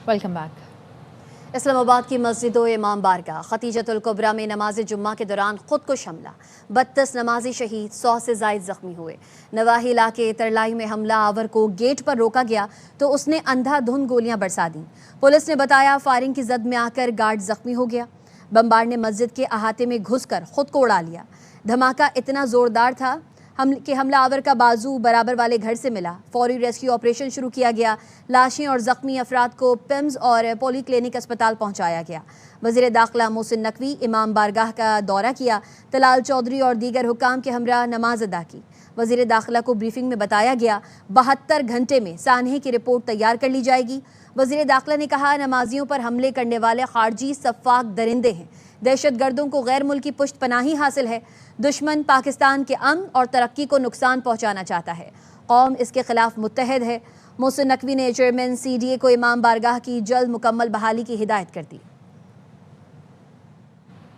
Welcome back. Islamabad की मस्जिद इमाम बारगाह खतीजतुल कुबरा में नमाज जुम्मा के दौरान खुदकुश हमला, 32 नमाजी शहीद, 100 से जायद जख्मी हुए। नवाही इलाके तरलाई में हमला आवर को गेट पर रोका गया तो उसने अंधाधुंध गोलियां बरसा दी। पुलिस ने बताया फायरिंग की जद में आकर गार्ड जख्मी हो गया। बमबार ने मस्जिद के अहाते में घुसकर खुद को उड़ा लिया। धमाका इतना जोरदार था कि हमलावर का बाजू बराबर वाले घर से मिला। फौरी रेस्क्यू ऑपरेशन शुरू किया गया। लाशें और जख्मी अफराद को पिम्स और पॉली क्लिनिक अस्पताल पहुंचाया गया। वज़ीर दाखिला मोहसिन नकवी इमाम बारगाह का दौरा किया। तलाल चौधरी और दीगर हुकाम के हमरा नमाज अदा की। वज़ीर दाखिला को ब्रीफिंग में बताया गया 72 घंटे में सानहे की रिपोर्ट तैयार कर ली जाएगी। वज़ीर दाखिला ने कहा नमाजियों पर हमले करने वाले खारजी सफ़ाक दरिंदे हैं। दहशत गर्दों को गैर मुल्की पुष्ट पनाही हासिल है। दुश्मन पाकिस्तान के अमन और तरक्की को नुकसान पहुंचाना चाहता है। कौम इसके खिलाफ मुत्तहद है। मोहसिन नकवी ने चेयरमैन CDA को इमाम बारगाह की जल्द मुकम्मल बहाली की हिदायत कर दी।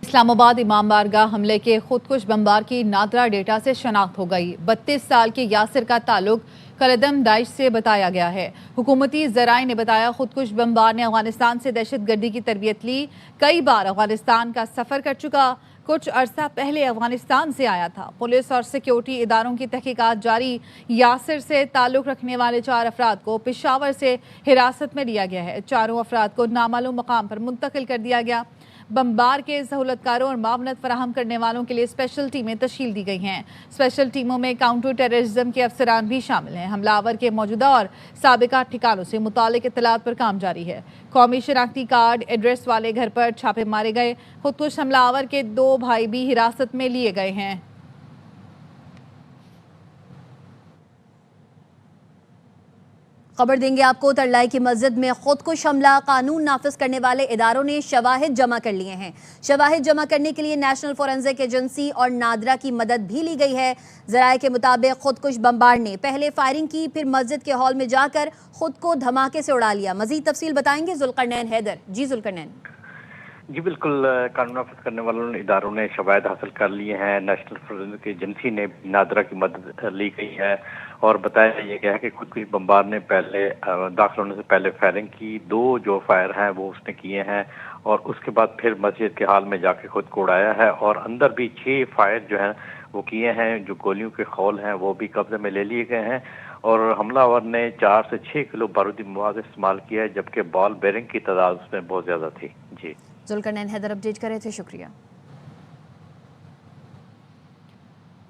इस्लामाबाद इमाम बारगाह हमले के खुदकुश बमबार की नादरा डेटा से शनाख्त हो गई। 32 साल के यासिर का ताल्लुक कलदम दाइश से बताया गया है। हुकूमती जराए ने बताया खुदकुश बमबार ने अफगानिस्तान से दहशत गर्दी की तरबियत ली। कई बार अफगानिस्तान का सफर कर चुका। कुछ अरसा पहले अफगानिस्तान से आया था। पुलिस और सिक्योरिटी इदारों की तहकीकात जारी। यासिर से ताल्लुक रखने वाले 4 अफराद को पेशावर से हिरासत में लिया गया है। चारों अफराद को नामालूम मकाम पर मुंतकिल कर दिया गया। बमबार के सहूलतकारों और मावनत फराहम करने वालों के लिए स्पेशल टीमें तश्कील दी गई हैं। स्पेशल टीमों में काउंटर टेररिज्म के अफसरान भी शामिल हैं। हमलावर के मौजूदा और साबिका ठिकानों से मुतालिक इत्तलात पर काम जारी है। कौमी शनाख्ती कार्ड एड्रेस वाले घर पर छापे मारे गए। खुदकुश हमलावर के 2 भाई भी हिरासत में लिए गए हैं। खबर देंगे आपको तरलाई की मस्जिद में खुदकुश हमला, कानून नाफिज करने वाले इदारों ने शवाहिद जमा कर लिए हैं। शवाहिद जमा करने के लिए नेशनल फोरेंसिक एजेंसी और नादरा की मदद भी ली गई है। जराये के मुताबिक खुदकुश बमबार ने पहले फायरिंग की, फिर मस्जिद के हॉल में जाकर खुद को धमाके से उड़ा लिया। मजीद तफसील बताएंगे जुल्करनैन हैदर। जी जुल्करनैन। जी बिल्कुल, कानून नाफिज करने वालों ने इदारों ने शवाहिद हासिल कर लिए हैं। नेशनल फोरेंसिक एजेंसी ने नादरा की मदद ली गई है और बताया ये गया है कि खुदकुश बमबार ने पहले दाखिल होने से पहले फायरिंग की। 2 जो फायर हैं वो उसने किए हैं और उसके बाद फिर मस्जिद के हाल में जाके खुद को उड़ाया है और अंदर भी 6 फायर जो हैं वो किए हैं। जो गोलियों के खौल हैं वो भी कब्जे में ले लिए गए हैं और हमलावर ने 4 से 6 किलो बारूदी मवाद इस्तेमाल किया है, जबकि बॉल बेरिंग की तादाद उसमें बहुत ज्यादा थी। जी जुल्करनैन हैदर अपडेट कर रहे थे, शुक्रिया।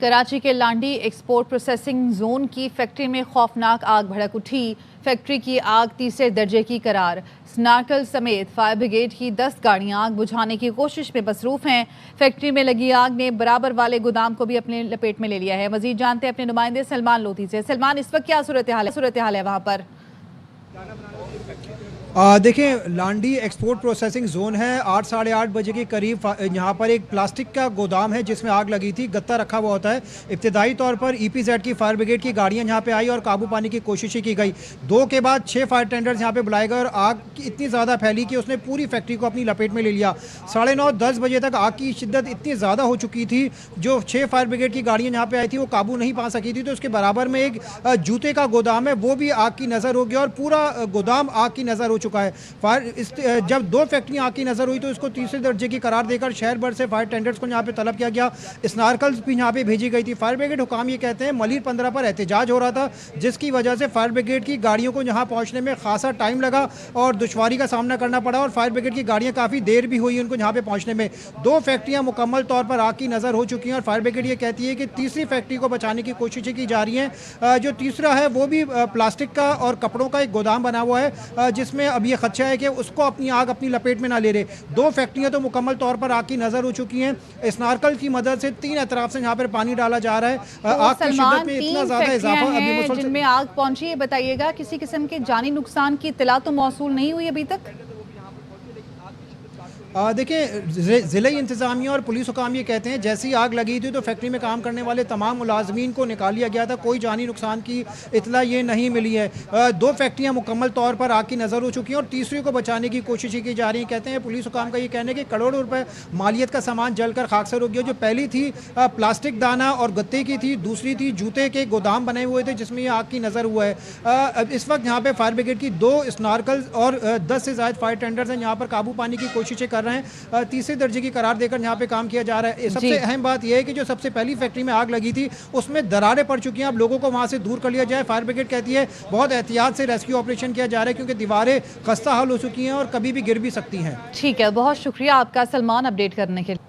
कराची के लांडी एक्सपोर्ट प्रोसेसिंग जोन की फैक्ट्री में खौफनाक आग भड़क उठी। फैक्ट्री की आग 3रे दर्जे की करार। स्नार्कल समेत फायर ब्रिगेड की 10 गाड़ियां आग बुझाने की कोशिश में मसरूफ हैं। फैक्ट्री में लगी आग ने बराबर वाले गोदाम को भी अपने लपेट में ले लिया है। मजीद जानते हैं अपने नुमाइंदे सलमान लोधी से। सलमान, इस वक्त क्या सूरत हाल है वहाँ पर? देखिए, लांडी एक्सपोर्ट प्रोसेसिंग जोन है। 8 साढ़े 8 बजे के करीब यहाँ पर एक प्लास्टिक का गोदाम है जिसमें आग लगी थी। गत्ता रखा हुआ होता है। इब्तिदाई तौर पर EPZ की फायर ब्रिगेड की गाड़ियाँ यहाँ पे आई और काबू पाने की कोशिश की गई। 2 के बाद 6 फायर टेंडर्स यहाँ पे बुलाए गए और आग इतनी ज़्यादा फैली कि उसने पूरी फैक्ट्री को अपनी लपेट में ले लिया। 9:30-10 बजे तक आग की शिद्दत इतनी ज़्यादा हो चुकी थी, जो 6 फायर ब्रिगेड की गाड़ियाँ यहाँ पे आई थी वो काबू नहीं पा सकी थी। तो उसके बराबर में एक जूते का गोदाम है, वो भी आग की नज़र हो गया और पूरा गोदाम आग की नज़र हो चुका है। जब 2 फैक्ट्रियां आग की नजर हुई तो इसको 3रे दर्जे की करार देकर शहर भर से फायर टेंडर्स को यहाँ पे तलब किया गया। स्नार्कल्स भी यहाँ पे भेजी गई थी। फायर ब्रिगेड हुकाम ये कहते हैं मलिर 15 पर एहतजाज हो रहा था, जिसकी वजह से फायर ब्रिगेड की गाड़ियों को यहाँ पहुँचने में खासा टाइम लगा और दुश्वारी का सामना करना पड़ा और फायर ब्रिगेड की गाड़ियाँ काफ़ी देर भी हुई उनको यहाँ पे पहुँचने में। 2 फैक्ट्रियाँ मुकम्मल तौर पर आग की नज़र हो चुकी हैं और फायर ब्रिगेड ये कहती है कि 3री फैक्ट्री को बचाने की कोशिशें की जा रही हैं। जो 3रा है वो भी प्लास्टिक का और कपड़ों का एक गोदाम बना हुआ है, जिसमें अब ये खदशा है कि उसको अपनी आग अपनी लपेट में ना ले रहे। 2 फैक्ट्रियां तो मुकम्मल तौर पर आग की नजर हो चुकी हैं। स्नार्कल की मदद से 3 अतराफ से यहाँ पर पानी डाला जा रहा है। तो आग की शिद्दत में इतना ज्यादा इजाफा अभी जिनमें आग पहुंची है, बताइएगा किसी किस्म के जानी नुकसान की इत्तला तो मौसूल नहीं हुई अभी तक? देखिए, ज़िले इंतज़ामिया और पुलिस हुकाम ये कहते हैं जैसी आग लगी थी तो फैक्ट्री में काम करने वाले तमाम मुलाजमीन को निकाल लिया गया था, कोई जानी नुकसान की इतला ये नहीं मिली है। 2 फैक्ट्रियां मुकम्मल तौर पर आग की नज़र हो चुकी हैं और तीसरी को बचाने की कोशिश की जा रही है। कहते हैं पुलिस हुकाम का ये कहना है कि करोड़ों रुपए मालियत का सामान जलकर खाकसर हो गया। जो पहली थी प्लास्टिक दाना और गत्ते की थी, दूसरी थी जूते के गोदाम बने हुए थे जिसमें ये आग की नज़र हुआ है। इस वक्त यहाँ पे फायर ब्रिगेड की 2 स्नार्कल्स और 10 से ज़्यादा फायर टेंडर्स हैं, यहाँ पर काबू पाने की कोशिशें कर रहे हैं। तीसरे दर्जे की करार देकर यहाँ पे काम किया जा रहा है। सबसे अहम बात यह है कि जो सबसे पहली फैक्ट्री में आग लगी थी उसमें दरारें पड़ चुकी हैं, अब लोगों को वहाँ से दूर कर लिया जाए। फायर ब्रिगेड कहती है बहुत एहतियात से रेस्क्यू ऑपरेशन किया जा रहा है क्योंकि दीवारें खस्ता हाल हो चुकी हैं और कभी भी गिर भी सकती हैं। ठीक है, बहुत शुक्रिया आपका सलमान अपडेट करने के लिए।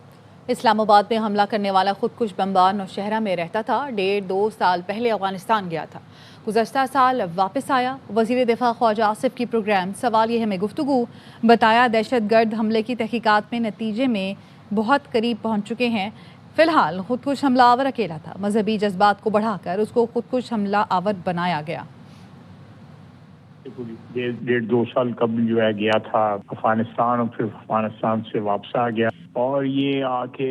इस्लामाबाद में हमला करने वाला खुदकुश बमबार नौशहरा में रहता था। 1.5-2 साल पहले अफगानिस्तान गया था, गुज़श्ता साल वापस आया। वज़ीर दिफा ख्वाजा आसिफ की प्रोग्राम सवाल यह है में गुफ्तगू बताया दहशतगर्द हमले की तहकीकात में नतीजे में बहुत करीब पहुँच चुके हैं। फ़िलहाल खुदकुश हमलावर अकेला था, मजहबी जज्बात को बढ़ाकर उसको खुदकुश हमलावर बनाया गया। 1.5-2 साल कबल जो है गया था अफगानिस्तान और फिर अफगानिस्तान से वापस आ गया और ये आके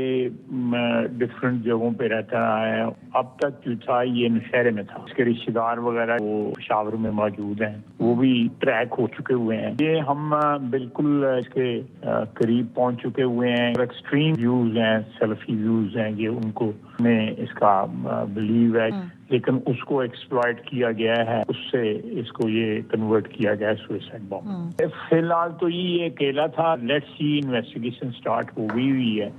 डिफरेंट जगहों पे रहता रहा है। अब तक जो था ये नौशहरे में था, इसके रिश्तेदार वगैरह वो पेशावर में मौजूद हैं, वो भी ट्रैक हो चुके हुए हैं। ये हम बिल्कुल इसके करीब पहुंच चुके हुए हैं। एक्सट्रीम व्यूज हैं, सेल्फी व्यूज हैं, ये उनको में इसका बिलीव है, लेकिन उसको एक्सप्लॉइट किया गया है, उससे इसको ये कन्वर्ट किया गया है सुसाइड बॉम्ब। फिलहाल तो ये अकेला था, लेट्स सी इन्वेस्टिगेशन स्टार्ट हो गई हुई है।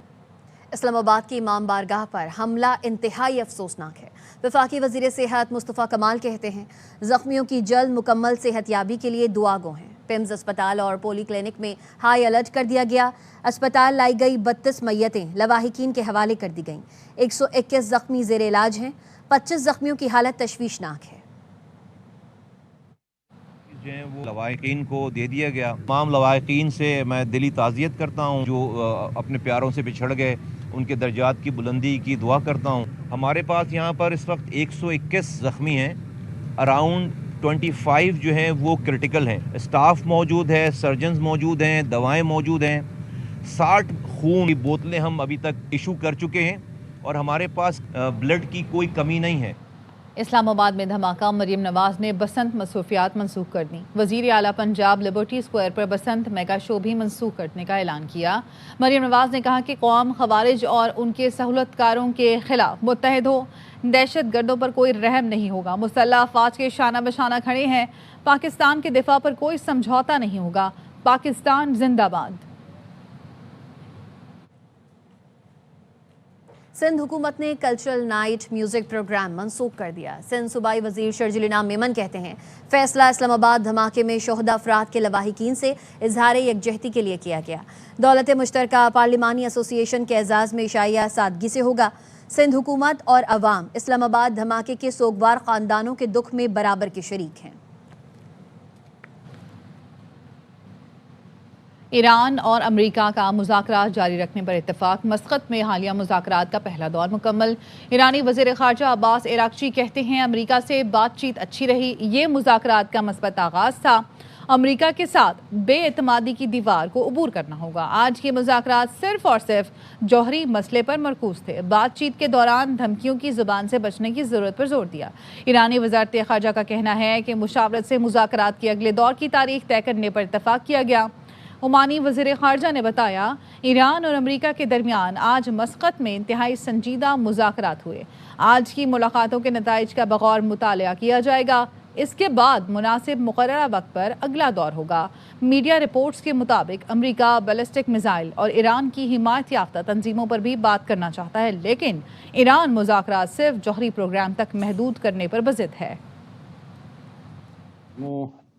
इस्लामाबाद की इमाम बारगाह पर हमला इंतहाई अफसोसनाक है। वफाकी वज़ीर सेहत मुस्तफ़ा कमाल कहते हैं जख्मियों की जल्द मुकम्मल सेहतयाबी के लिए दुआ गो हैं। पिम्स अस्पताल और पोली क्लिनिक में हाई अलर्ट कर दिया गया। अस्पताल लाई गई 32 मैयतें लवाहिकीन के हवाले कर दी गईं। 121 जख्मी जेर इलाज हैं। 25 जख्मियों की हालत तशवीशनाक है। वो लवाहिकीन को दे दिया गया। तमाम लवाहिकीन से मैं दिली ताज़ियत करता हूँ जो अपने प्यारों से बिछड़ गए, उनके दर्जात की बुलंदी की दुआ करता हूँ। हमारे पास यहाँ पर इस वक्त 121 ज़ख्मी हैं, अराउंड 25 जो हैं वो क्रिटिकल हैं। स्टाफ मौजूद है, सर्जन्स मौजूद हैं, दवाएं मौजूद हैं। 60 खून की बोतलें हम अभी तक इशू कर चुके हैं और हमारे पास ब्लड की कोई कमी नहीं है। इस्लामाबाद में धमाका, मरीम नवाज ने बसंत मसरूफियात मनसूख कर दी। वज़ीर आला पंजाब लिबर्टी स्क्वायर पर बसंत मेगा शो भी मनसूख करने का ऐलान किया। मरीम नवाज ने कहा कि कौम खवारिज और उनके सहूलतकारों के खिलाफ मुत्तहिद हो, दहशत गर्दों पर कोई रहम नहीं होगा। मुसल्लह अफवाज के शाना बशाना खड़े हैं। पाकिस्तान के दिफा पर कोई समझौता नहीं होगा। पाकिस्तान जिंदाबाद। सिंध हुकूमत ने कल्चरल नाइट म्यूजिक प्रोग्राम मनसूख कर दिया। सिंध सूबाई वजीर शर्जिल इनाम मेमन कहते हैं फैसला इस्लामाबाद धमाके में शोहदा अफराद के लवाहिकीन से इजहार यकजहती के लिए किया गया। दौलत मुश्तरका पार्लिमानी एसोसिएशन के एजाज़ में शाया सादगी से होगा। सिंध हुकूमत और अवाम इस्लामाबाद धमाके के सोगवार ख़ानदानों के दुख में बराबर के शरीक हैं। ईरान और अमेरिका का मुज़ाकरात जारी रखने पर इत्तेफाक। मस्कत में हालिया मुज़ाकरात का पहला दौर मुकम्मल। ईरानी वज़ीर ख़ारजा अब्बास इराक़ची कहते हैं अमेरिका से बातचीत अच्छी रही, ये मुज़ाकरात का मस्बत आगाज़ था। अमेरिका के साथ बेएतमादी की दीवार को अबूर करना होगा। आज के मुज़ाकरात सिर्फ और सिर्फ जौहरी मसले पर मरकूज थे। बातचीत के दौरान धमकियों की ज़ुबान से बचने की ज़रूरत पर जोर दिया। ईरानी वज़ारत ख़ारजा का कहना है कि मुशावरत से मुज़ाकरात के अगले दौर की तारीख तय करने पर इत्तेफाक किया गया। ओमानी वज़ीर ख़ारजा ने बताया ईरान और अमेरिका के दरमियान आज मस्कत में इंतहाई संजीदा मुज़ाकरात हुए। आज की मुलाकातों के नताइज का बगौर मुतालिया किया जाएगा। इसके बाद मुनासिब मुकर्ररा वक्त पर अगला दौर होगा। मीडिया रिपोर्ट्स के मुताबिक अमेरिका बैलिस्टिक मिसाइल और ईरान की हिमायत याफ्ता तंजीमों पर भी बात करना चाहता है, लेकिन ईरान मुज़ाकरात सिर्फ जौहरी प्रोग्राम तक महदूद करने पर बज़िद है।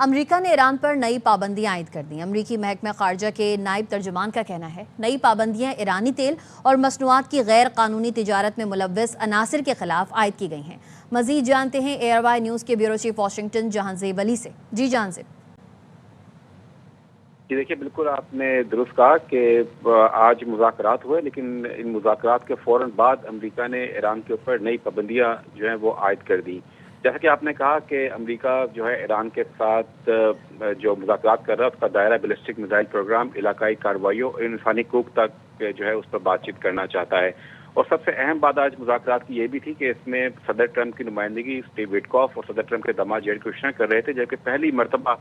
अमेरिका ने ईरान पर नई पाबंदियां आयद कर दी। अमेरिकी महकमा खारजा के नायब तर्जुमान का कहना है नई पाबंदियां ईरानी तेल और मसनूआत की गैर कानूनी तिजारत में मुलव्वस अनासिर के खिलाफ आयद की गई हैं। मजीद जानते हैं ARY न्यूज़ के bureau chief Washington Jahanzeb Ali से। जी जहांजेब। जी देखिए, बिल्कुल आपने दुरुस्त कहा कि आज मुज़ाकरात हुए, लेकिन इन मुज़ाकरात के फ़ौरन बाद अमेरिका ने ईरान के ऊपर नई पाबंदियां जो हैं वो आयद कर दी। जैसा कि आपने कहा कि अमेरिका जो है ईरान के साथ जो मुज़ाकरात कर रहा है उसका दायरा बैलिस्टिक मिसाइल प्रोग्राम, इलाकाई कार्रवाइयों और इंसानी हकूक तक जो है उस पर बातचीत करना चाहता है। और सबसे अहम बात आज मुज़ाकरात की ये भी थी कि इसमें सदर ट्रंप की नुमाइंदगी स्टीव विटकॉफ और सदर ट्रंप के दामाद जेरेड कुशनर कर रहे थे, जबकि पहली मरतबा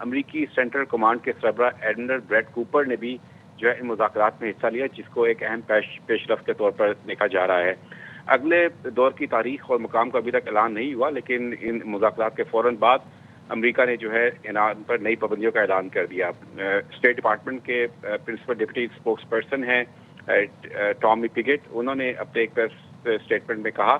अमरीकी सेंट्रल कमांड के सरबराह एडमिरल ब्रैड कूपर ने भी जो है इन मुज़ाकरात में हिस्सा लिया, जिसको एक अहम पेशरफ के तौर पर देखा जा रहा है। अगले दौर की तारीख और मुकाम का अभी तक ऐलान नहीं हुआ, लेकिन इन मुज़ाकरात के फ़ौरन बाद अमेरिका ने जो है ईरान पर नई पाबंदियों का ऐलान कर दिया। स्टेट डिपार्टमेंट के प्रिंसिपल डिप्टी स्पोक्स पर्सन हैं टॉमी पिगेट, उन्होंने अपने एक प्रेस स्टेटमेंट में कहा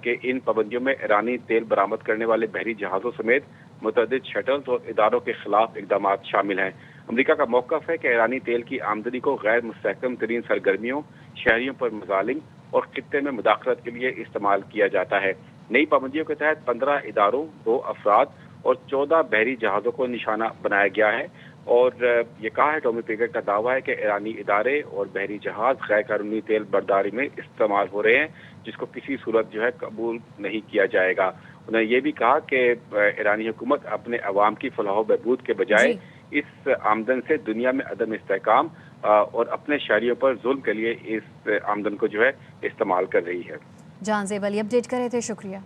कि इन पाबंदियों में ईरानी तेल बरामद करने वाले बहरी जहाज़ों समेत मुतअद्दिद शटल्स और इदारों के खिलाफ इकदाम शामिल हैं। अमेरिका का मौक़िफ़ है कि ईरानी तेल की आमदनी को गैर मुस्तहकम तरीन सरगर्मियों, शहरियों पर मज़ालिम और खित्ते में मुदाखलत के लिए इस्तेमाल किया जाता है। नई पाबंदियों के तहत 15 इदारों, 2 अफराद और 14 बहरी जहाज़ों को निशाना बनाया गया है। और ये कहा है, टॉमी पिगेट का दावा है कि ईरानी इदारे और बहरी जहाज गैर कानूनी तेल बर्दारी में इस्तेमाल हो रहे हैं, जिसको किसी सूरत जो है कबूल नहीं किया जाएगा। उन्होंने ये भी कहा कि ईरानी हुकूमत अपने अवाम की फलाह बहबूद के बजाय इस आमदन से दुनिया में अदम इस्तेहकाम और अपने शहरियों पर जुल्म के लिए इस आमदन को जो है इस्तेमाल कर रही है। जहांजेब अली अपडेट कर रहे थे, शुक्रिया।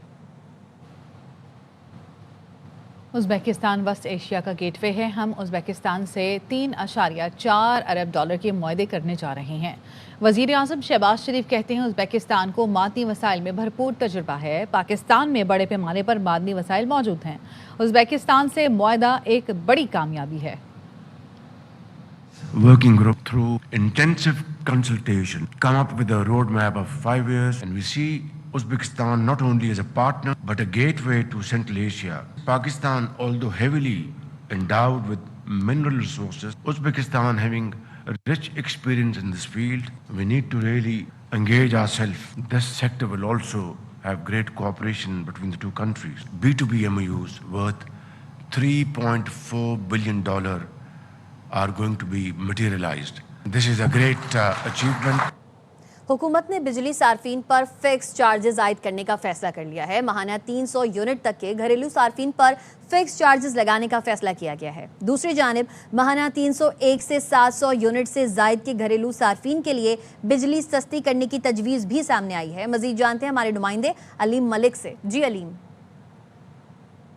उज़्बेकिस्तान वेस्ट एशिया का गेटवे है। हम उज़्बेकिस्तान से 3.4 अरब डॉलर के मुआहदे करने जा रहे हैं। वज़ीर आज़म शहबाज शरीफ कहते हैं उज़्बेकिस्तान को मादनी वसाइल में भरपूर तजुर्बा है। पाकिस्तान में बड़े पैमाने पर मादनी वसाइल मौजूद हैं। उज़्बेकिस्तान से मुआहदा एक बड़ी कामयाबी है। Working group through intensive consultation come up with a roadmap of 5 years, and we see Uzbekistan not only as a partner but a gateway to Central Asia. Pakistan, although heavily endowed with mineral resources, Uzbekistan having a rich experience in this field, we need to really engage ourselves. This sector will also have great cooperation between the two countries. B2B MOUs worth $3.4 billion are going to be materialized. This is a great achievement. हुकूमत ने बिजली सार्फिन पर fix charges आयद करने का फैसला कर लिया है। माहाना 300 यूनिट तक के घरेलू सार्फिन पर फिक्स चार्जेस लगाने का फैसला किया गया है। दूसरी जानिब माहाना 301 से 700 यूनिट से जायद के घरेलू सार्फिन के लिए बिजली सस्ती करने की तजवीज़ भी सामने आई है। मजीद जानते हैं हमारे नुमाइंदे अलीम मलिक से। जी अलीम।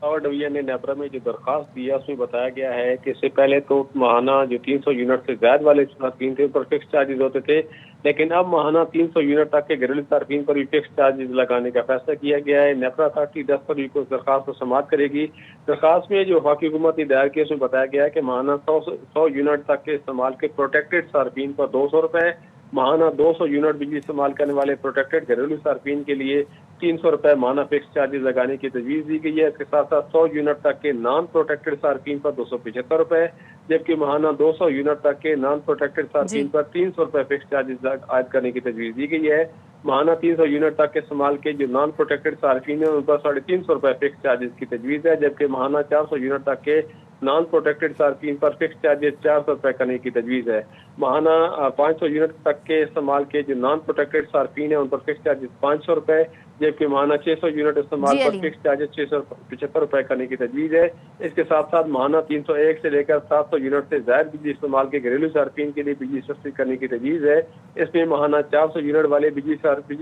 पावर डिवीजन ने नेपरा में जो दरखास्त दिया उसमें बताया गया है कि इससे पहले तो माहाना जो 300 यूनिट से ज्यादा वाले सार्फिन थे उन पर फिक्स चार्जेस होते थे, लेकिन अब माहाना 300 यूनिट तक के घरेलू सार्फिन पर भी फिक्स चार्जेस लगाने का फैसला किया गया है। नेपरा अथॉरिटी 10 फरवरी को दरखास्त को समाअत करेगी। दरखास्त में जो वफाकी हुकूमत ने दायर किया उसमें बताया गया है कि माहाना 100 यूनिट तक के इस्तेमाल के प्रोटेक्टेड सार्फिन पर 200 रुपए, माहाना 200 यूनिट बिजली इस्तेमाल करने वाले प्रोटेक्टेड घरेलू सार्फिन के लिए 300 रुपए माहाना फिक्स चार्जेस लगाने की तजवीज़ दी गई है। इसके साथ साथ 100 यूनिट तक के नॉन प्रोटेक्टेड सार्फिन पर 275 रुपए, जबकि माहाना 200 यूनिट तक के नॉन प्रोटेक्टेड सार्फिन पर 300 रुपए फिक्स चार्जेस आयद करने की तजवीज़ दी गई है। माहाना 300 यूनिट तक के इस्तेमाल के जो नॉन प्रोटेक्टेड सार्फिन है उन पर 350 रुपए फिक्स चार्जेस की तजवीज़ है, जबकि माहाना 400 यूनिट तक के नॉन प्रोटेक्टेड सार्फिन पर फिक्स चार्जेस 400 रुपए करने की तजवीज़ है। माहाना 500 यूनिट तक के इस्तेमाल के जो नॉन प्रोटेक्टेड सार्फिन है उन पर फिक्स चार्जेस 500 रुपए, जबकि माहाना 600 यूनिट इस्तेमाल पर फिक्स चार्जेस 675 रुपए करने की तजवीज़ है। इसके साथ साथ माहाना 301 से लेकर 700 यूनिट से ज्यादा बिजली इस्तेमाल के घरेलू सार्फिन के लिए बिजली सस्ती करने की तजवीज़ है। इसमें माहाना 400 यूनिट वाले बिजली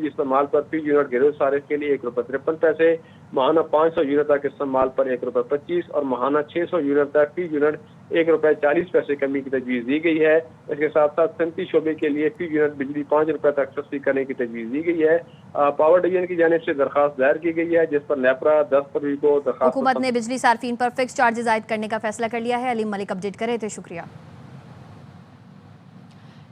इस्तेमाल पर फी यूनिट घरेलू सार्फ के लिए ₹1.53, माहाना 500 यूनिट तक इस्तेमाल पर ₹1.25 और माहाना 600 यूनिट तक फी यूनिट ₹1.40 कमी की तजवीज़ दी गई है। इसके साथ साथ सनती शोबे के लिए फी यूनिट बिजली ₹5 तक सस्ती करने की तजवीज़ दी गई है। पावर डिवीजन की जानिब से दरखास्त दायर की गई है, जिस पर नेपरा 10 फरवरी को दरखास्त। हुकूमत ने बिजली सार्फिन पर फिक्स चार्जेस आयद करने का फैसला कर लिया है। अलीम मलिक अपडेट कर रहे थे, शुक्रिया।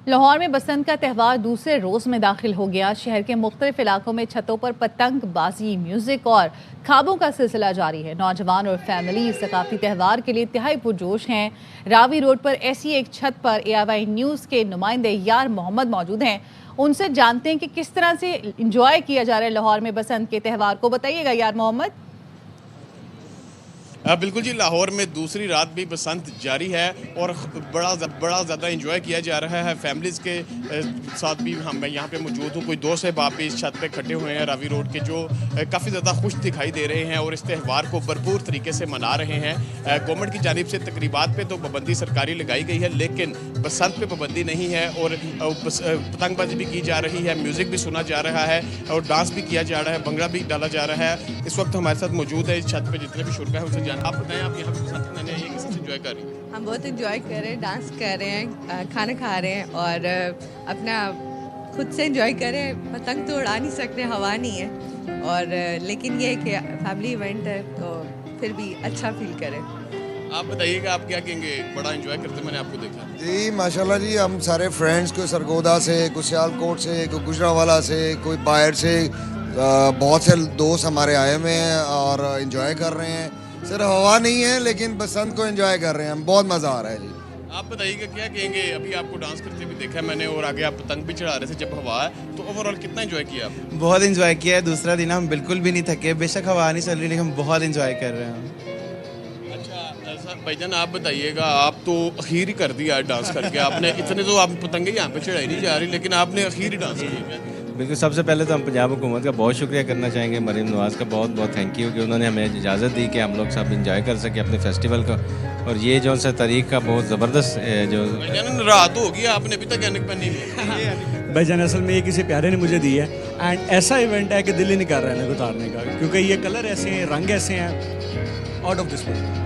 लाहौर में बसंत का त्यौहार दूसरे रोज में दाखिल हो गया। शहर के मुख्तलिफ इलाकों में छतों पर पतंगबाजी, म्यूजिक और खाबों का सिलसिला जारी है। नौजवान और फैमिली सकाफती त्यौहार के लिए इंतहाई पुरजोश हैं। रावी रोड पर ऐसी एक छत पर AIY न्यूज़ के नुमाइंदे यार मोहम्मद मौजूद हैं। उनसे जानते हैं कि किस तरह से इंजॉय किया जा रहा है लाहौर में बसंत के त्यौहार को। बताइएगा यार मोहम्मद। बिल्कुल जी, लाहौर में दूसरी रात भी बसंत जारी है और बड़ा ज़्यादा इंजॉय किया जा रहा है। फैमिलीज़ के साथ भी मैं यहाँ पे मौजूद हूँ। कोई दोस्त साहब आप इस छत पे इकट्ठे हुए हैं रावी रोड के, जो काफ़ी ज़्यादा खुश दिखाई दे रहे हैं और इस त्यौहार को भरपूर तरीके से मना रहे हैं। गवर्नमेंट की जानिब से तकरीबात पे तो पाबंदी सरकारी लगाई गई है, लेकिन बसंत पे पाबंदी नहीं है और पतंगबाजी भी की जा रही है, म्यूज़िक भी सुना जा रहा है और डांस भी किया जा रहा है, भंगड़ा भी डाला जा रहा है। इस वक्त हमारे साथ मौजूद है इस छत पर जितने भी शुरा है उनसे आप बताएं, आप यहाँ पे बसंत मनाने आए हैं, कैसे एंजॉय कर रही हैं? हम बहुत एंजॉय कर रहे हैं, डांस कर रहे हैं, खाना खा रहे हैं और अपना खुद से एंजॉय कर रहे हैं। पतंग तो उड़ा नहीं सकते, हवा नहीं है, और लेकिन ये है कि फैमिली इवेंट है तो फिर भी अच्छा फील करें। आप बताइएगा, आप क्या कहेंगे? बड़ा एंजॉय करते मैंने आपको देखा। जी माशाल्लाह जी, हम सारे फ्रेंड्स, कोई सरगोदा से, कोई सियालकोट से, कोई गुजरावाला से, कोई बाहर से, बहुत से दोस्त हमारे आए हुए हैं और एंजॉय कर रहे हैं। सिर्फ हवा नहीं है लेकिन बसंत को एंजॉय कर रहे हैं हम, बहुत मज़ा आ रहा है जी। आप बताइएगा क्या कहेंगे? अभी आपको डांस करते भी देखा मैंने और आगे आप पतंग भी चढ़ा रहे थे जब हवा है, तो ओवरऑल कितना एंजॉय किया आपने? बहुत एंजॉय किया है। दूसरा दिन हम बिल्कुल भी नहीं थके, बेशक हवा नहीं चल रही लेकिन हम बहुत एंजॉय कर रहे हैं। अच्छा भाईजान, आप बताइएगा, आप तो अखीर ही कर दिया डांस करके आपने। इतने तो आप पतंगे यहाँ पे चढ़ाई नहीं जा रही, लेकिन आपने अखीर ही डांस किया। बिल्कुल, सबसे पहले तो हम पंजाब हुकूमत का बहुत शुक्रिया करना चाहेंगे, मरीम नवाज़ का बहुत बहुत थैंक यू कि उन्होंने हमें इजाज़त दी कि हम लोग सब इंजॉय कर सके अपने फेस्टिवल को। और ये जो सा तारीख का बहुत ज़बरदस्त जो रात हो गई, आपने अभी तक एनक पहनी है। भाईजान असल में ये किसी प्यारे ने मुझे दी है एंड ऐसा इवेंट है कि दिल ही नहीं कर रहा है इनको उतारने का, क्योंकि ये कलर ऐसे हैं, रंग ऐसे हैं, आउट ऑफ दिस वर्ल्ड।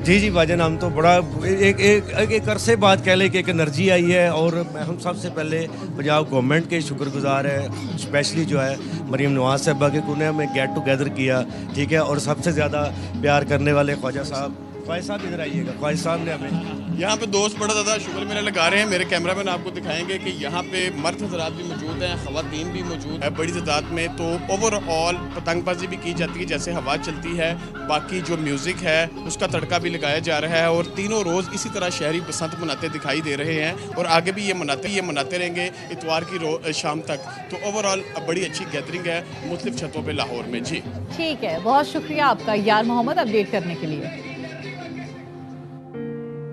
जी भाईजान, हम तो बड़ा एक अरसे बाद कह लें कि एक एनर्जी आई है और हम सबसे पहले पंजाब गवर्नमेंट के शुक्रगुजार है, स्पेशली जो है मरीम नवाज़ साहबा के उन्होंने हमें गेट टुगेदर किया, ठीक है। और सबसे ज़्यादा प्यार करने वाले ख्वाजा साहब, ख्वाजा साहब इधर आइएगा, ख्वाजा साहब ने हमें यहाँ पे दोस्त बड़ा ज़्यादा शुक्र मेरे लगा रहे हैं। मेरे कैमरामैन आपको दिखाएंगे कि यहाँ पे मर्द हज़रात भी मौजूद हैं, ख़वातीन भी मौजूद है बड़ी तादाद में। तो ओवरऑल पतंगबाजी भी की जाती है जैसे हवा चलती है, बाकी जो म्यूज़िक है उसका तड़का भी लगाया जा रहा है और तीनों रोज़ इसी तरह शहरी बसंत मनाते दिखाई दे रहे हैं और आगे भी ये मनाते रहेंगे इतवार की शाम तक। तो ओवरऑल बड़ी अच्छी गैदरिंग है मुख्तलिफ छतों पर लाहौर में। जी ठीक है, बहुत शुक्रिया आपका यार मोहम्मद अपडेट करने के लिए।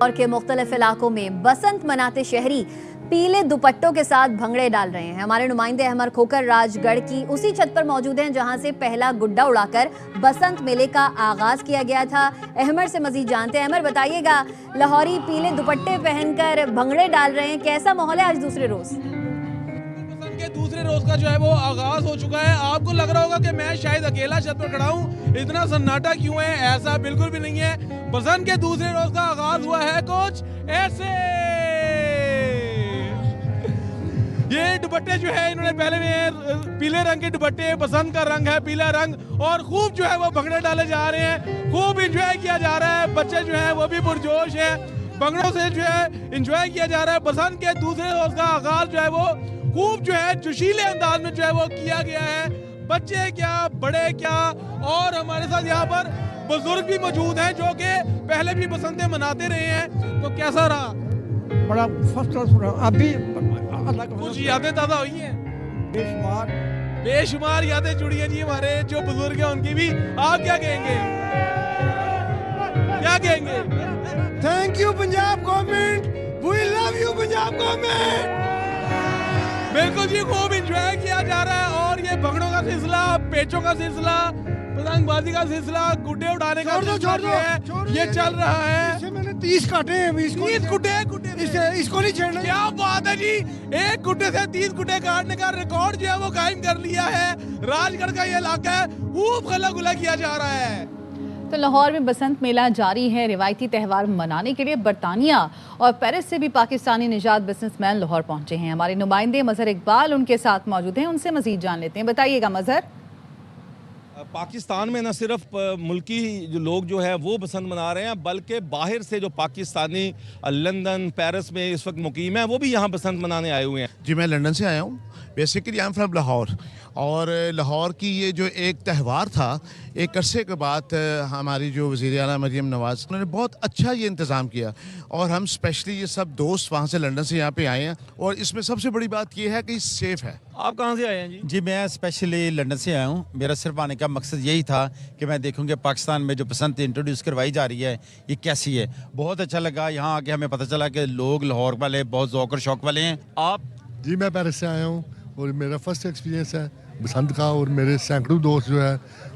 और के मुख्तलिफ इलाकों में बसंत मनाते शहरी पीले दुपट्टों के साथ भंगड़े डाल रहे हैं। हमारे नुमाइंदे अहमद खोकर राजगढ़ की उसी छत पर मौजूद हैं जहां से पहला गुड्डा उड़ाकर बसंत मेले का आगाज किया गया था। अहमद से मजीद जानते हैं। अहमद बताइएगा, लाहौरी पीले दुपट्टे पहनकर भंगड़े डाल रहे हैं, कैसा माहौल है आज दूसरे रोज? के दूसरे रोज का जो है वो आगाज हो चुका है। आपको लग रहा होगा कि मैं शायद अकेला छत पर खड़ा हूँ, इतना सन्नाटा क्यों है? ऐसा बिल्कुल भी नहीं है। बसंत के दूसरे रोज का आगाज हुआ है कुछ ऐसे। ये दुपट्टे जो है इन्होंने पहले में पीले रंग के दुपट्टे, बसंत का रंग है पीला रंग, और खूब जो है वो भंगड़े डाले जा रहे हैं, खूब इंजॉय किया जा रहा है। बच्चे जो है वो भी पुरजोश है, भंगड़ों से जो है इंजॉय किया जा रहा है। बसंत के दूसरे रोज का आगाज जो है वो खूब जो है जोशीले अंदाज में जो है वो किया गया है। बच्चे क्या, बड़े क्या, और हमारे साथ यहाँ पर बुजुर्ग भी मौजूद हैं जो कि पहले भी बसंतें मनाते रहे हैं। तो कैसा रहा? बड़ा फर्स्ट क्लास रहा। अभी कुछ यादें ताज़ा हुई हैं? बेशुमार यादें जुड़ी हैं जी। हमारे जो बुजुर्ग हैं उनकी भी, आप क्या कहेंगे? क्या कहेंगे? Thank you Punjab government, we love you Punjab government. बिल्कुल जी, खूब एंजॉय किया जा रहा है और ये भंगड़ों का सिलसिला, पेचों का सिलसिला, पतंगबाजी का सिलसिला, गुड्डे उड़ाने का सिलसिला ये चल रहा है। मैंने 30 काटे हैं, 30 गुड्डे इसको नहीं छेड़ना। क्या बात है जी, एक गुड्डे से 30 गुड्डे काटने का रिकॉर्ड जो है वो कायम कर लिया है। राजगढ़ का ये इलाका है, खूब गला गुला किया जा रहा है। तो लाहौर में बसंत मेला जारी है। रिवायती त्यौहार मनाने के लिए बरतानिया और पेरिस से भी पाकिस्तानी निजात बिजनेसमैन लाहौर पहुंचे हैं। हमारे नुमाइंदे मजहर इकबाल उनके साथ मौजूद हैं, उनसे मजीद जान लेते हैं। बताइएगा मजहर। पाकिस्तान में न सिर्फ मुल्की जो लोग जो है वो बसंत मना रहे हैं, बल्कि बाहर से जो पाकिस्तानी लंदन, पेरिस में इस वक्त मुकीम है, वो भी यहाँ बसंत मनाने आए हुए हैं। जी, मैं लंदन से आया हूँ। Basically I am from Lahore, और लाहौर की ये जो एक त्यौहार था, एक अरसे के बाद हमारी जो वज़ीर आला मरीम नवाज़, उन्होंने बहुत अच्छा ये इंतज़ाम किया, और हम स्पेशली ये सब दोस्त वहाँ से लंदन से यहाँ पे आए हैं, और इसमें सबसे बड़ी बात ये है कि सेफ़ है। आप कहाँ से आए हैं जी? जी, मैं स्पेशली लंदन से आया हूँ। मेरा सिर्फ आने का मकसद यही था कि मैं देखूँ कि पाकिस्तान में जो बसंत इंट्रोड्यूस करवाई जा रही है ये कैसी है। बहुत अच्छा लगा यहाँ आके, हमें पता चला कि लोग लाहौर वाले बहुत ज़ौक़ और शौक़ वाले हैं। आप? जी, मैं पेरिस से आया हूँ और मेरा फर्स्ट एक्सपीरियंस है बसंत का, और मेरे सैकड़ों दोस्त जो है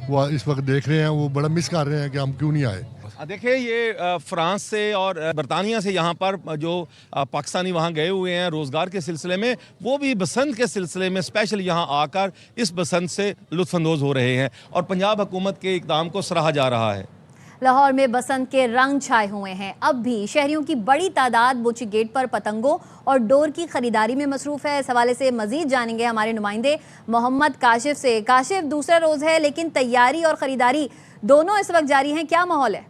वो इस वक्त देख रहे हैं, वो बड़ा मिस कर रहे हैं कि हम क्यों नहीं आए। देखिए, ये फ्रांस से और बरतानिया से यहाँ पर जो पाकिस्तानी वहाँ गए हुए हैं रोज़गार के सिलसिले में, वो भी बसंत के सिलसिले में स्पेशल यहाँ आकर इस बसंत से लुत्फ़अंदोज़ हो रहे हैं, और पंजाब हुकूमत के इक़दाम को सराहा जा रहा है। लाहौर में बसंत के रंग छाए हुए हैं। अब भी शहरियों की बड़ी तादाद बुची गेट पर पतंगों और डोर की खरीदारी में मसरूफ़ है। इस हवाले से मजीद जानेंगे हमारे नुमाइंदे मोहम्मद काशिफ से। काशिफ, दूसरा रोज़ है लेकिन तैयारी और ख़रीदारी दोनों इस वक्त जारी हैं, क्या माहौल है?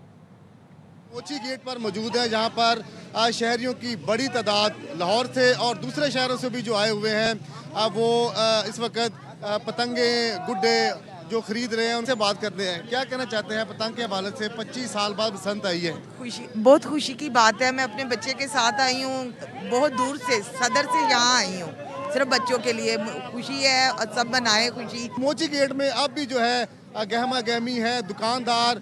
बुची गेट पर मौजूद है, जहाँ पर शहरियों की बड़ी तादाद लाहौर से और दूसरे शहरों से भी जो आए हुए हैं, वो इस वक्त पतंगे, गुड्डे जो खरीद रहे हैं, उनसे बात करते हैं। क्या कहना चाहते हैं पतंग के हवाले से? 25 साल बाद बसंत आई है। बहुत खुशी की बात है। मैं अपने बच्चे के साथ आई हूँ, बहुत दूर से, सदर से यहाँ आई हूँ, सिर्फ बच्चों के लिए। खुशी है और सब बनाए खुशी। मोची गेट में अब भी जो है गहमा गहमी है, दुकानदार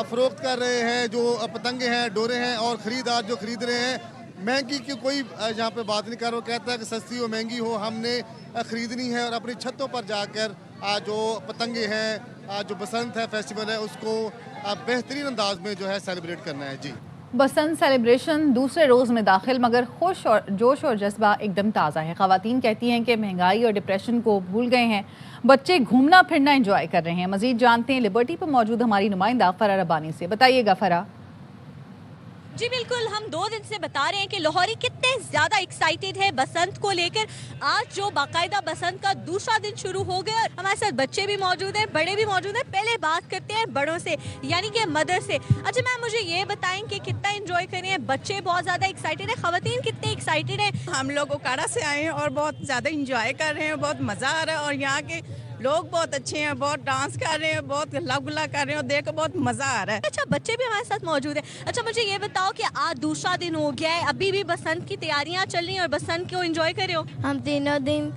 फरोख्त कर रहे हैं, जो पतंगे हैं, डोरे हैं, और खरीदार जो खरीद रहे हैं। महंगी की कोई यहाँ पे बात नहीं कर रहा, कहता है कि सस्ती हो महंगी हो, हमने खरीदनी है और अपनी छतों पर जाकर जो पतंगे हैं, जो बसंत है, फेस्टिवल है, उसको बेहतरीन अंदाज में जो है सेलिब्रेट करना है। जी, बसंत सेलिब्रेशन दूसरे रोज़ में दाखिल, मगर खुश और जोश और जज्बा एकदम ताज़ा है। ख़वातीन कहती हैं कि महंगाई और डिप्रेशन को भूल गए हैं, बच्चे घूमना फिरना एंजॉय कर रहे हैं। मज़ीद जानते हैं लिबर्टी पर मौजूद हमारी नुमाइंदा फ़रा रब्बानी से। बताइएगा फ़रा। जी बिल्कुल, हम 2 दिन से बता रहे हैं कि लाहौरी कितने ज़्यादा एक्साइटेड है बसंत को लेकर। आज जो बाकायदा बसंत का दूसरा दिन शुरू हो गया, और हमारे साथ बच्चे भी मौजूद हैं, बड़े भी मौजूद हैं। पहले बात करते हैं बड़ों से, यानी कि मदर से। अच्छा मैम, मुझे ये बताएं कि कितना एंजॉय कर रहे हैं बच्चे? बहुत ज़्यादा एक्साइटेड है, ख़वातीन कितने एक्साइटेड है? हम लोग ओकाड़ा से आए हैं और बहुत ज़्यादा इंजॉय कर रहे हैं, बहुत मज़ा आ रहा है, और यहाँ के लोग बहुत अच्छे हैं, बहुत डांस कर रहे हैं, बहुत हल्ला गुल्ला कर रहे हैं, और देख कर बहुत मजा आ रहा है। अच्छा, बच्चे भी हमारे साथ मौजूद है। अच्छा मुझे ये बताओ कि आज दूसरा दिन हो गया है, अभी भी बसंत की तैयारियां चल रही हैं और बसंत को एंजॉय कर रहे हो? हम तीनों दिन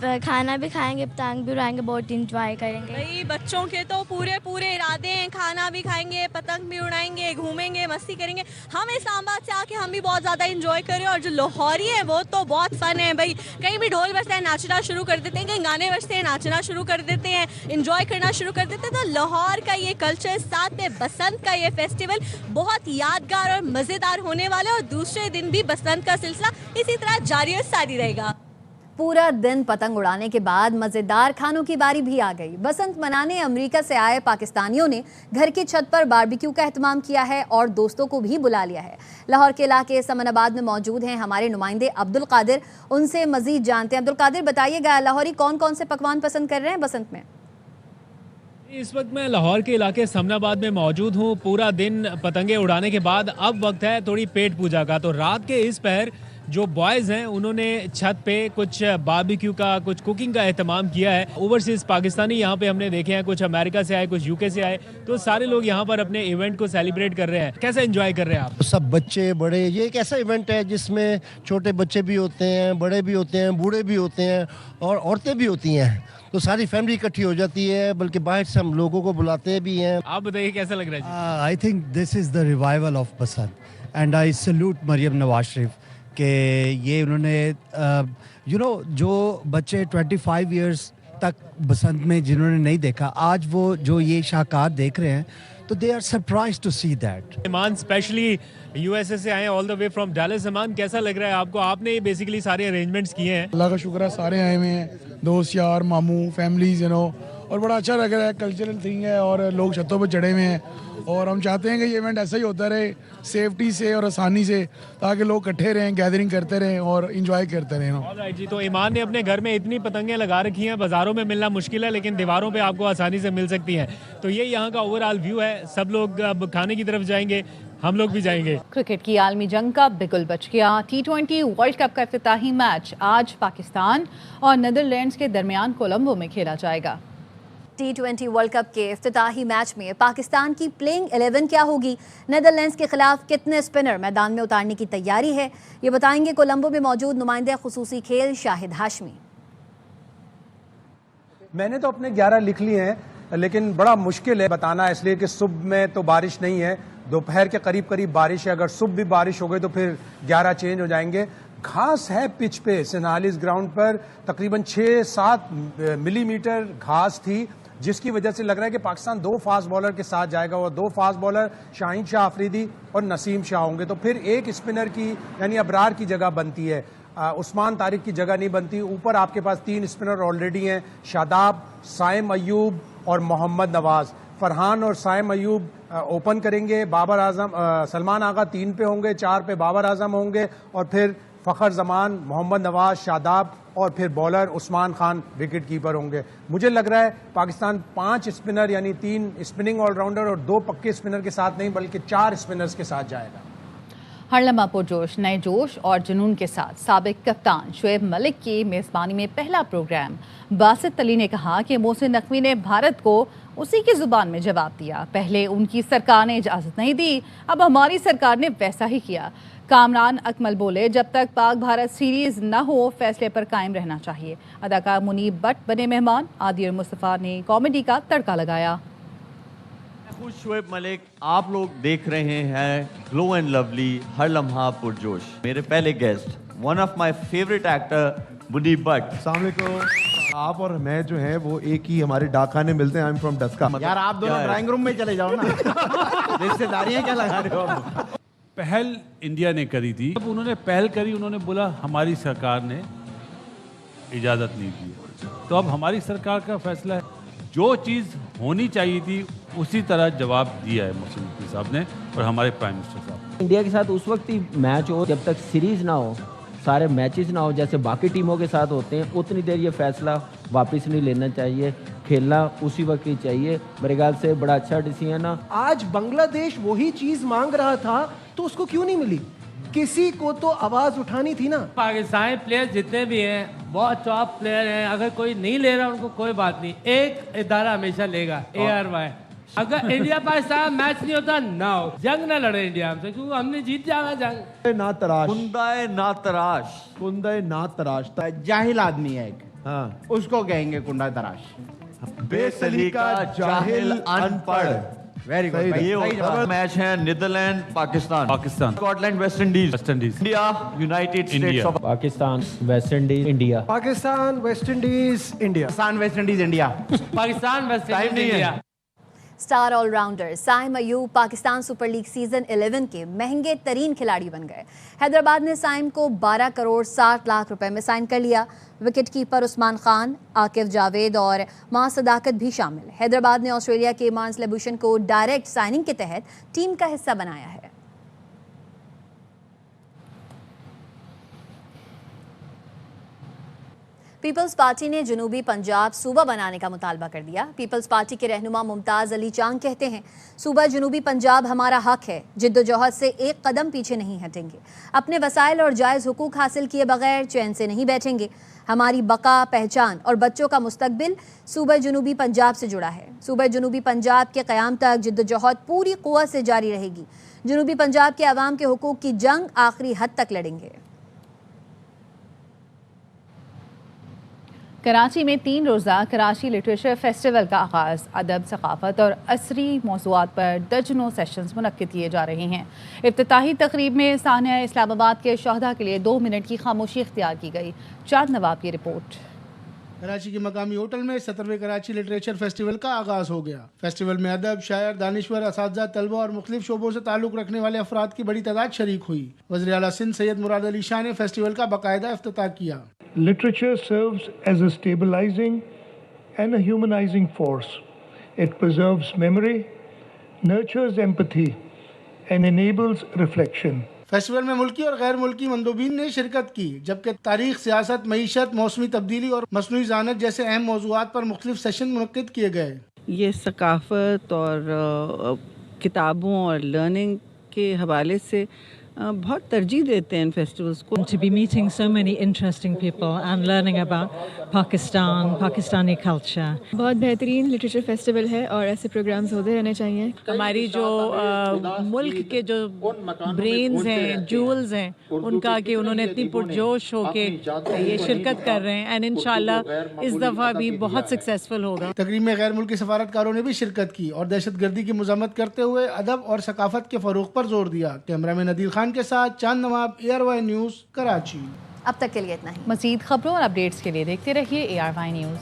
खाना भी खाएंगे, पतंग भी उड़ाएंगे, बहुत इंजॉय करेंगे। भाई बच्चों के तो पूरे पूरे इरादे हैं, खाना भी खाएंगे, पतंग भी उड़ाएंगे, घूमेंगे, मस्ती करेंगे। हम इस्लामाबाद से आके हम भी बहुत ज़्यादा इंजॉय करें, और जो लाहौरी है वो तो बहुत फन है भाई। कहीं भी ढोल बजता है नाचना शुरू कर देते हैं, कहीं गाने बजते हैं नाचना शुरू कर देते हैं, इंजॉय करना शुरू कर देते हैं। तो लाहौर का ये कल्चर, साथ में बसंत का ये फेस्टिवल बहुत यादगार और मज़ेदार होने वाला है, और दूसरे दिन भी बसंत का सिलसिला इसी तरह जारी और सारी रहेगा। पूरा दिन पतंग उड़ाने के बाद मज़ेदार खानों की बारी भी आ गई। बसंत मनाने अमेरिका से आए पाकिस्तानियों ने घर की छत पर बारबेक्यू का एहतमाम किया है और दोस्तों को भी बुला लिया है। लाहौर के इलाके समनाबाद में मौजूद हैं हमारे नुमाइंदे अब्दुल कादिर, उनसे मजीद जानते हैं। अब्दुल कादिर, बताइएगा लाहौरी कौन कौन से पकवान पसंद कर रहे हैं बसंत में? इस वक्त मैं लाहौर के इलाके समनाबाद में मौजूद हूँ। पूरा दिन पतंगे उड़ाने के बाद अब वक्त है थोड़ी पेट पूजा का। तो रात के इस पहर जो बॉयज़ हैं उन्होंने छत पे कुछ बारबेक्यू का, कुछ कुकिंग का एहतमाम किया है। ओवरसीज़ पाकिस्तानी यहाँ पे हमने देखे हैं, कुछ अमेरिका से आए, कुछ यूके से आए, तो सारे लोग यहाँ पर अपने इवेंट को सेलिब्रेट कर रहे हैं। कैसे एंजॉय कर रहे हैं आप? सब बच्चे बड़े, ये एक ऐसा इवेंट है जिसमें छोटे बच्चे भी होते हैं, बड़े भी होते हैं, बूढ़े भी होते हैं, और औरतें भी होती हैं। तो सारी फैमिली इकट्ठी हो जाती है, बल्कि बाहर से हम लोगों को बुलाते भी हैं। आप बताइए कैसा लग रहा है? I think this is the revival of Basant, and I salute Maryam Nawaz Sharif कि ये उन्होंने जो बच्चे 25 इयर्स तक बसंत में जिन्होंने नहीं देखा, आज वो जो ये शाहकार देख रहे हैं, तो they are surprised to see that. Iman specially USA से आए all the way from Dallas. Iman, कैसा लग रहा है आपको? आपने बेसिकली सारे अरेंजमेंट्स किए हैं। अल्लाह का शुक्र है, सारे आए हुए हैं, दोस्त यार, मामू, फैमिलीज, और बड़ा अच्छा लग रहा है। कल्चरल थिंग है और लोग छतों पर चढ़े हुए हैं और हम चाहते हैं कि ये इवेंट ऐसा ही होता रहे, सेफ्टी से और आसानी से, ताकि लोग इकट्ठे रहें, गैदरिंग करते रहें और इंजॉय करते रहें। ऑलराइट जी, तो ईमान ने अपने घर में इतनी पतंगें लगा रखी हैं, बाज़ारों में मिलना मुश्किल है लेकिन दीवारों पे आपको आसानी से मिल सकती हैं। तो ये यहाँ का ओवरऑल व्यू है। सब लोग अब खाने की तरफ जाएंगे, हम लोग भी जाएंगे। क्रिकेट की आलमी जंग का बिगुल बच गया। T20 वर्ल्ड कप का इफ्तिताही मैच आज पाकिस्तान और नीदरलैंड्स के दरमियान कोलंबो में खेला जाएगा। T20 वर्ल्ड कप के इफ्तिताही मैच में पाकिस्तान की प्लेइंग 11 क्या होगी, नीदरलैंड्स के खिलाफ कितने स्पिनर मैदान में उतारने की तैयारी है, ये बताएंगे कोलंबो में मौजूद नुमाइंदे खुसूसी खेल शाहिद हाशमी। मैंने तो अपने 11 लिख लिए हैं, लेकिन बड़ा मुश्किल है बताना, इसलिए कि सुबह में तो बारिश नहीं है, दोपहर के करीब करीब बारिश है। अगर सुबह भी बारिश हो गई तो फिर 11 चेंज हो जाएंगे। घास है पिच पे, सेनालिस ग्राउंड पर तकरीबन 6-7 मिलीमीटर घास थी, जिसकी वजह से लग रहा है कि पाकिस्तान 2 फास्ट बॉलर के साथ जाएगा और 2 फास्ट बॉलर शाहीन शाह अफरीदी और नसीम शाह होंगे। तो फिर एक स्पिनर की यानी अबरार की जगह बनती है, उस्मान तारिक की जगह नहीं बनती। ऊपर आपके पास 3 स्पिनर ऑलरेडी हैं, शादाब, साइम अयूब और मोहम्मद नवाज। फरहान और साइम अयूब ओपन करेंगे, बाबर आजम, सलमान आगा 3 पे होंगे, 4 पे बाबर आजम होंगे और फिर फ़खर जमान, मोहम्मद नवाज, शादाब और फिर bowler Usman Khan wicket keeper होंगे। मुझे लग रहा है पाकिस्तान 5 स्पिनर यानी 3 स्पिनिंग ऑलराउंडर और 2 पक्के स्पिनर के साथ नहीं बल्कि 4 स्पिनर्स के साथ जाएगा। हर लम्हा पुरजोश, नए जोश और जुनून के साथ साबिक कप्तान शुएब मलिक की मेज़बानी में पहला प्रोग्राम। बासित अली ने कहा कि मोहसिन नकवी ने भारत को उसी की जुबान में जवाब दिया। पहले उनकी सरकार ने इजाज़त नहीं दी, अब हमारी सरकार ने वैसा ही किया। कामरान अकमल बोले, जब तक पाक भारत सीरीज न हो फैसले पर कायम रहना चाहिए। अदाकार मुनीब भट्ट बने मेहमान। आदिल मुस्तफ़ा ने कॉमेडी का तड़का लगाया। खुश शुएब मलिक, आप लोग देख रहे हैं ग्लो एंड लवली हर लम्हा पुरजोश। मेरे पहले guest one of my favourite actor Muneeb Butt. अस्सलाम वालेकुम। आप और मैं जो है वो एक ही हमारे डाकखाने मिलते हैं। I am from Daska. यार आप दोनों ड्राइंग रूम में चले जाओ ना। रिश्तेदारियां क्या लगा रहे हो? पहल इंडिया ने करी थी, जब उन्होंने पहल करी उन्होंने बोला हमारी सरकार ने इजाज़त नहीं दी, तो अब हमारी सरकार का फैसला है। जो चीज़ होनी चाहिए थी उसी तरह जवाब दिया है मोहसिन नकवी साहब ने और हमारे प्राइम मिनिस्टर साहब। इंडिया के साथ उस वक्त ही मैच हो जब तक सीरीज़ ना हो, सारे मैचेस ना हो जैसे बाकी टीमों के साथ होते हैं, उतनी देर ये फैसला वापस नहीं लेना चाहिए। खेलना उसी वक्त ही चाहिए। मेरे ख्याल से बड़ा अच्छा डिसीजन है। आज बांग्लादेश वही चीज मांग रहा था तो उसको क्यों नहीं मिली? किसी को तो आवाज उठानी थी ना। पाकिस्तानी प्लेयर जितने भी हैं बहुत टॉप प्लेयर हैं, अगर कोई नहीं ले रहा उनको कोई बात नहीं, एक इदारा हमेशा लेगा, ARY। अगर इंडिया पाकिस्तान मैच नहीं होता ना हो, जंग ना लड़े इंडिया हमसे, क्योंकि हमने जीत जाना जंग। ना तराश, कुंदाए ना तराश, कुंदाए ना तराश। जाहिल आदमी है एक, हाँ उसको कहेंगे कुंडा तराश। बेसलीका जाहिल अनपढ़। Very good. ये होता मैच है Netherland Pakistan, Scotland West Indies, India United States of Pakistan, West Indies, India. Pakistan, West Indies, India. Pakistan, West Indies, India. Pakistan, West Indies, India. Star allrounder Saim Ayub Pakistan super league season 11 के महंगे तरीन खिलाड़ी बन गए। हैदराबाद ने साइम को 12 करोड़ 60 लाख रुपए में साइन कर लिया। विकेट कीपर उस्मान खान, आकिफ जावेद और मां सदाकत भी शामिल। हैदराबाद ने ऑस्ट्रेलिया के मार्स लेबुशन को डायरेक्ट साइनिंग के तहत टीम का हिस्सा बनाया है। पीपल्स पार्टी ने जनूबी पंजाब सूबा बनाने का मुतालबा कर दिया। पीपल्स पार्टी के रहनुमा मुमताज़ अली चांग कहते हैं, सूबा जनूबी पंजाब हमारा हक है, जिद्दोजहद से एक कदम पीछे नहीं हटेंगे। अपने वसाइल और जायज़ हुकूक हासिल किए बगैर चैन से नहीं बैठेंगे। हमारी बका, पहचान और बच्चों का मुस्तकबिल सूबा जनूबी पंजाब से जुड़ा है। सूबा जनूबी पंजाब के क़याम तक जिद्दोजहद पूरी क़ुव्वत से जारी रहेगी। जनूबी पंजाब के अवाम के हुकूक की जंग आखिरी हद तक लड़ेंगे। कराची में 3 रोज़ा कराची लिटरेचर फेस्टिवल का आगाज़। अदब, सकाफ़त और असरी मौज़ूआत पर दर्जनों सेशंस मुनक्किद किए जा रहे हैं। इफ्तिताही तकरीब में सानिया इस्लामाबाद के शहदा के लिए 2 मिनट की खामोशी इख्तियार की गई। चांद नवाब की रिपोर्ट। कराची के मकामी होटल में 17वें कराची लिटरेचर फेस्टिवल का आगाज हो गया। फेस्टिवल में अदब, शायर, दानिश्वर, असातिज़ा, तलबा और मुख्तलिफ शोबों से ताल्लुक़ रखने वाले अफराद की बड़ी तादाद शरीक हुई। वज़ीर आला सिंध सैयद मुराद अली शाह ने फेस्टिवल का बाकायदा इफ्तिताह किया। Literature serves as a stabilizing and a humanizing force. It preserves memory, nurtures empathy, and enables reflection. Festival में मुल्की और गैर मुल्की मंदोबीन ने शिरकत की, जबकि तारीख, सियासत, मईशत, मौसमी तब्दीली और मसनूई ज़ानत जैसे अहम मौज़ूआत पर मुख्तलिफ सेशन मुनक्किद किए गए। ये सकाफ़त और किताबों और लर्निंग के हवाले से बहुत तरजीह देते हैं इन फेस्टिवल्स को। To be meeting so many interesting people and learning about Pakistan, Pakistani culture. बहुत बेहतरीन लिटरेचर फेस्टिवल है और ऐसे प्रोग्राम्स होते रहने चाहिए। हमारी जो मुल्क के जो ब्रेन्स हैं, जूल्स हैं, उनका कि उन्होंने इतनी पुरजोश होके ये शिरकत कर रहे हैं एंड इंशाल्लाह इस दफ़ा भी बहुत सक्सेसफुल होगा। तकरीब में गैर मुल्की सफारतकारों ने भी शिरकत की और दहशतगर्दी की मज़म्मत करते हुए अदब और सकाफत के फ़रोग़ पर जोर दिया। कैमरामैन नदीर खान के साथ चांद नवाब, ARY न्यूज़, कराची। अब तक के लिए इतना ही। मज़ीद खबरों और अपडेट्स के लिए देखते रहिए ARY न्यूज़।